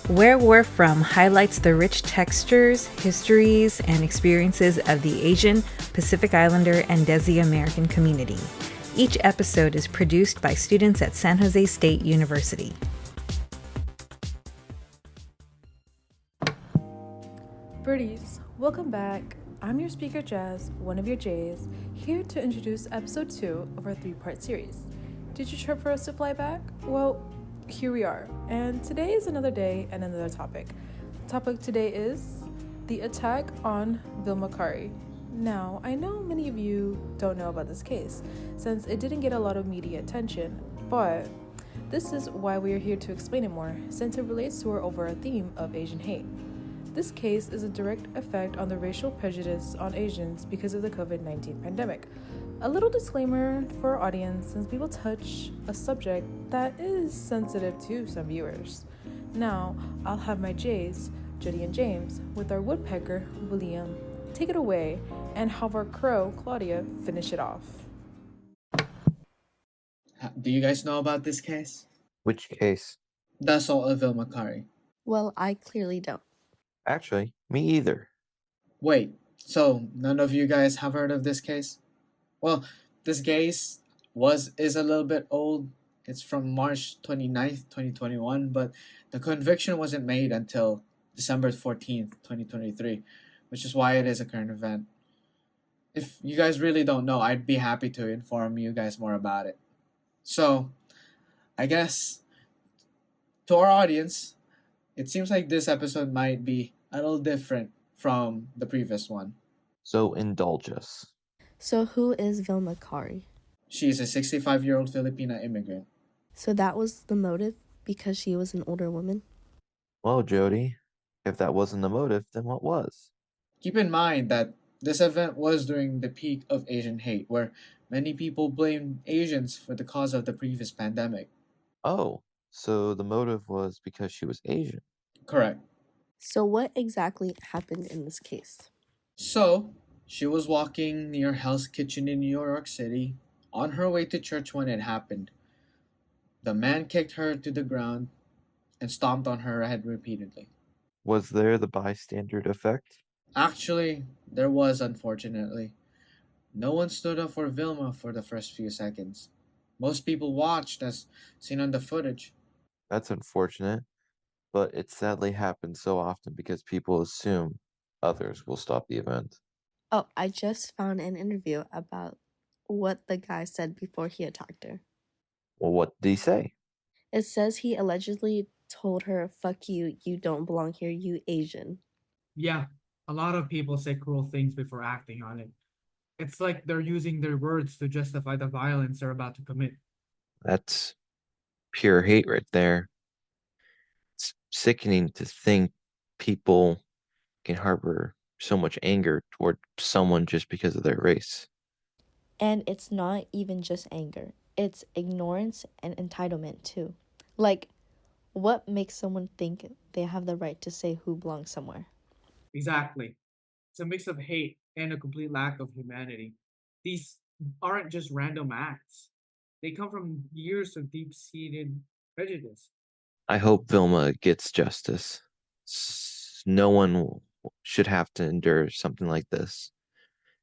Where We're From highlights the rich textures, histories, and experiences of the Asian, Pacific Islander, and Desi American community. Each episode is produced by students at San Jose State University. Birdies, welcome back. I'm your speaker Jazz, one of your J's, here to introduce episode 2 of our 3-part series. Did you trip for us to fly back? Well, here we are, and today is another day and another topic. The topic today is the attack on Vilma Kari. Now, I know many of you don't know about this case, since it didn't get a lot of media attention, but this is why we are here to explain it more, since it relates to our overall theme of Asian hate. This case is a direct effect on the racial prejudice on Asians because of the COVID-19 pandemic. A little disclaimer for our audience, since we will touch a subject that is sensitive to some viewers. Now, I'll have my J's, Jody and James, with our woodpecker, William, take it away, and have our crow, Claudia, finish it off. Do you guys know about this case? Which case? The assault of Vilma Kari. Well, I clearly don't. Actually, me either. Wait, so none of you guys have heard of this case? Well, this case is a little bit old. It's from March 29th, 2021, but the conviction wasn't made until December 14th, 2023, which is why it is a current event. If you guys really don't know, I'd be happy to inform you guys more about it. So, I guess to our audience, it seems like this episode might be a little different from the previous one. So indulge us. So who is Vilma Kari? She is a 65-year-old Filipina immigrant. So that was the motive, because she was an older woman? Well, Jody, if that wasn't the motive, then what was? Keep in mind that this event was during the peak of Asian hate, where many people blamed Asians for the cause of the previous pandemic. Oh, so the motive was because she was Asian. Correct. So what exactly happened in this case? So, she was walking near Hell's Kitchen in New York City on her way to church when it happened. The man kicked her to the ground and stomped on her head repeatedly. Was there the bystander effect? Actually, there was, unfortunately. No one stood up for Vilma for the first few seconds. Most people watched, as seen on the footage. That's unfortunate, but it sadly happens so often because people assume others will stop the event. Oh, I just found an interview about what the guy said before he attacked her. Well, what did he say? It says he allegedly told her, "Fuck you, you don't belong here, you Asian." Yeah, a lot of people say cruel things before acting on it. It's like they're using their words to justify the violence they're about to commit. That's pure hate right there. It's sickening to think people can harbor so much anger toward someone just because of their race. And it's not even just anger. It's ignorance and entitlement too. Like, what makes someone think they have the right to say who belongs somewhere? Exactly. It's a mix of hate and a complete lack of humanity. These aren't just random acts. They come from years of deep-seated prejudice. I hope Vilma gets justice. No one should have to endure something like this.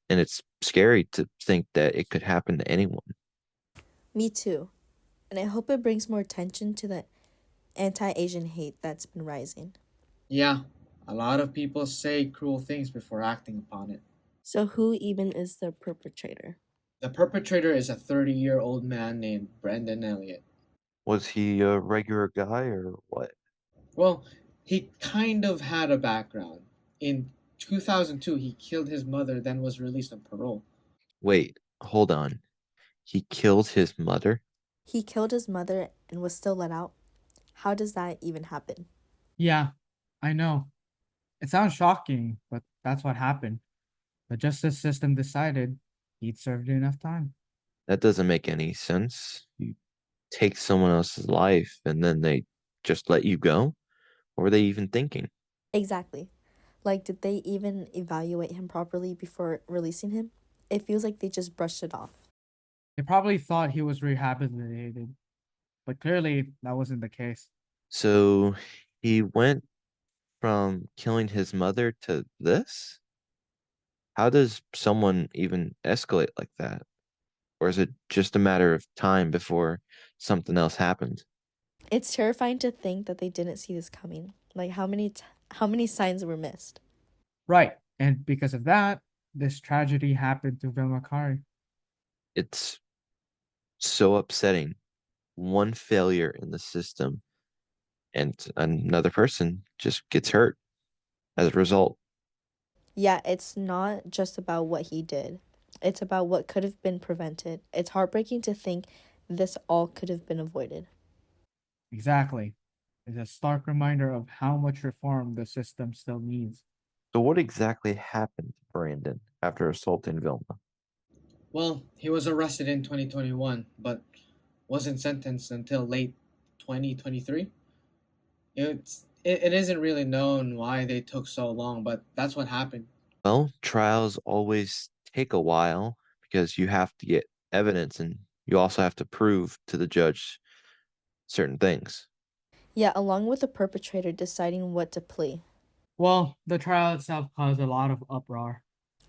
And it's scary to think that it could happen to anyone. Me too. And I hope it brings more attention to the anti-Asian hate that's been rising. Yeah, a lot of people say cruel things before acting upon it. So who even is the perpetrator? The perpetrator is a 30-year-old man named Brendan Elliott. Was he a regular guy or what? Well, he kind of had a background. In 2002, he killed his mother, then was released on parole. Wait, hold on. He killed his mother? He killed his mother and was still let out? How does that even happen? Yeah, I know. It sounds shocking, but that's what happened. The justice system decided he'd served enough time. That doesn't make any sense. You take someone else's life and then they just let you go? What were they even thinking? Exactly. Like, did they even evaluate him properly before releasing him? It feels like they just brushed it off. They probably thought he was rehabilitated, but clearly that wasn't the case. So He went from killing his mother to this? How does someone even escalate like that? Or is it just a matter of time before something else happens? It's terrifying to think that they didn't see this coming. Like how many signs were missed? Right, and because of that, this tragedy happened to Vilma Kari. It's so upsetting. One failure in the system and another person just gets hurt as a result. Yeah, it's not just about what he did. It's about what could have been prevented. It's heartbreaking to think this all could have been avoided. Exactly. It's a stark reminder of how much reform the system still needs. So what exactly happened to Brandon after assaulting Vilma? Well, he was arrested in 2021, but wasn't sentenced until late 2023. It isn't really known why they took so long, but that's what happened. Well, trials always take a while because you have to get evidence and you also have to prove to the judge certain things. Yeah, along with the perpetrator deciding what to plea. Well, the trial itself caused a lot of uproar.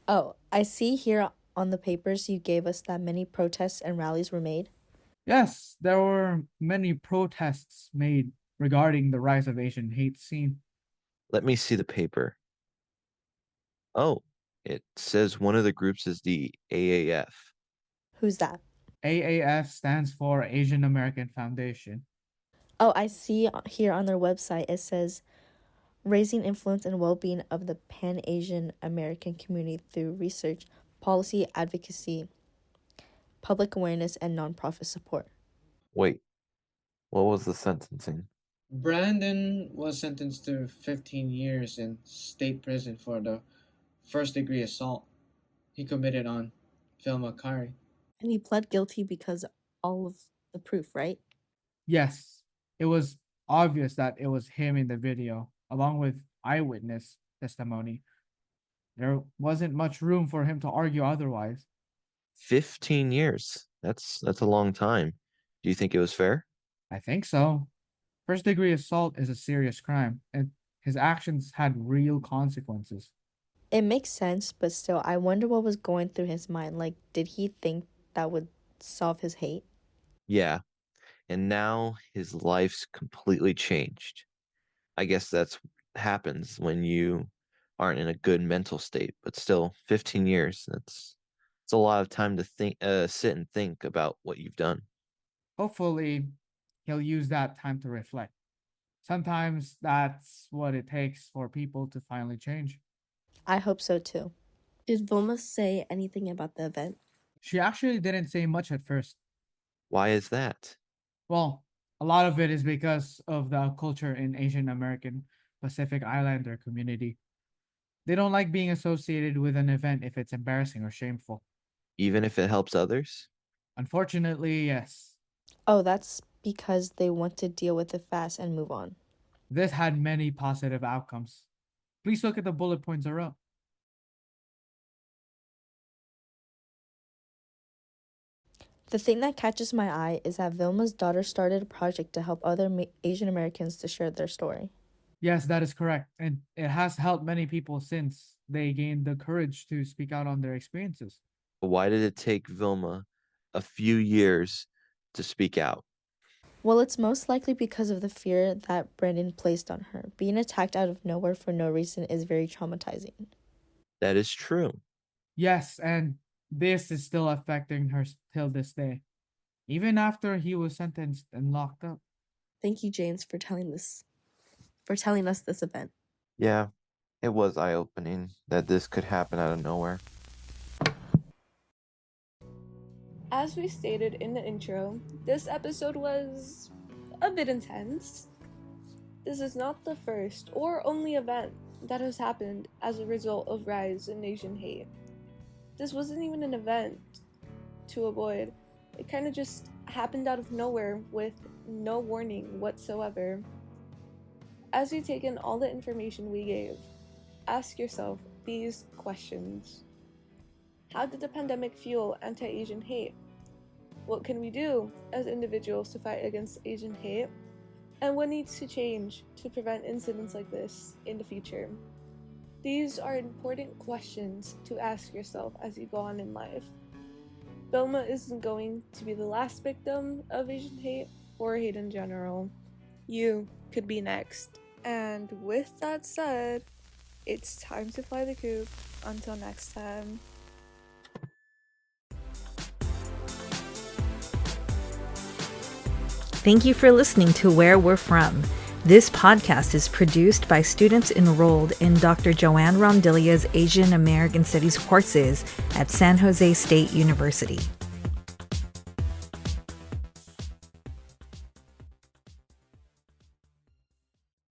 Oh, I see here on the papers you gave us that many protests and rallies were made. Yes, there were many protests made regarding the rise of Asian hate scene. Let me see the paper. Oh, it says one of the groups is the AAF. Who's that? AAF stands for Asian American Foundation. Oh, I see here on their website it says raising influence and well-being of the Pan-Asian American community through research, policy advocacy, public awareness, and nonprofit support. Wait, what was the sentencing? Brandon was sentenced to 15 years in state prison for the first degree assault he committed on Vilma Kari. And he pled guilty because all of the proof, right? Yes, it was obvious that it was him in the video, along with eyewitness testimony. There wasn't much room for him to argue otherwise. 15 years. That's a long time. Do you think it was fair? I think so. First degree assault is a serious crime, and his actions had real consequences. It makes sense, but still, I wonder what was going through his mind. Like, did he think that would solve his hate? Yeah, and now his life's completely changed. I guess that's happens when you aren't in a good mental state, but still 15 years, it's a lot of time to think sit and think about what you've done. Hopefully, he'll use that time to reflect. Sometimes that's what it takes for people to finally change. I hope so too. Did Vilma say anything about the event? She actually didn't say much at first. Why is that? Well, a lot of it is because of the culture in Asian American Pacific Islander community. They don't like being associated with an event if it's embarrassing or shameful. Even if it helps others? Unfortunately, yes. Oh, that's because they want to deal with it fast and move on. This had many positive outcomes. Please look at the bullet points are up. The thing that catches my eye is that Vilma's daughter started a project to help other Asian Americans to share their story. Yes, that is correct. And it has helped many people since they gained the courage to speak out on their experiences. Why did it take Vilma a few years to speak out? Well, it's most likely because of the fear that Brandon placed on her. Being attacked out of nowhere for no reason is very traumatizing. That is true. Yes, and this is still affecting her till this day, even after he was sentenced and locked up. Thank you, James, for telling us this event. Yeah, it was eye-opening that this could happen out of nowhere. As we stated in the intro, this episode was a bit intense. This is not the first or only event that has happened as a result of rise in Asian hate. This wasn't even an event to avoid. It kind of just happened out of nowhere with no warning whatsoever. As you take in all the information we gave, ask yourself these questions. How did the pandemic fuel anti-Asian hate? What can we do as individuals to fight against Asian hate? and what needs to change to prevent incidents like this in the future? These are important questions to ask yourself as you go on in life. Vilma isn't going to be the last victim of Asian hate or hate in general. You could be next. And with that said, it's time to fly the coop. Until next time. Thank you for listening to Where We're From. This podcast is produced by students enrolled in Dr. Joanne Rondila's Asian American Studies courses at San Jose State University.